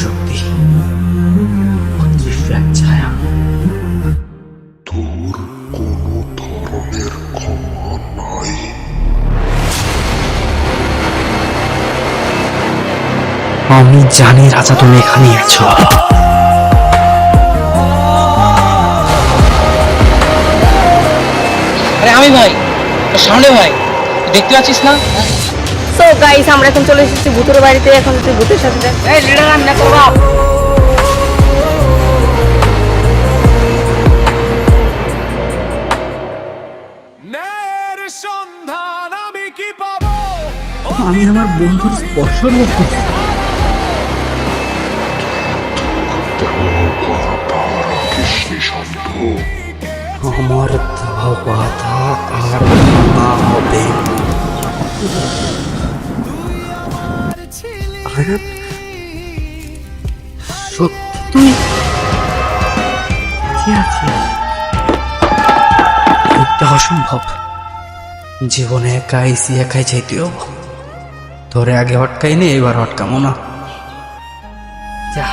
শক্তি, অদৃশ্য এক ছায়া। তোর কোনো ধরনের ক্ষমা নাই। আমি জানি রাজা, তুমি এখানে আছো। আরে আমি ভাই, সামনে ভাই, দেখতে পাচ্ছিস না? সো গাইস, আমরা এখন চলে এসেছি ভূতের বাড়িতে। এখন তুই ভূতের সাথে দেখ। এই লিডার রান্না করবা। আমি আমার বন্ধুর স্পর্শ অনুভব করছি। কৃষ্ণ শান্ত। আমার দেওয়া বাধা আর ভাঙা হবে। আয়ান, সত্যি তুই বেঁচে আছিস? এটা অসম্ভব। জীবনে একাই একাই চাইতে হব। তোরে আগে হটকাই নি, এবার হটকামো না। যা।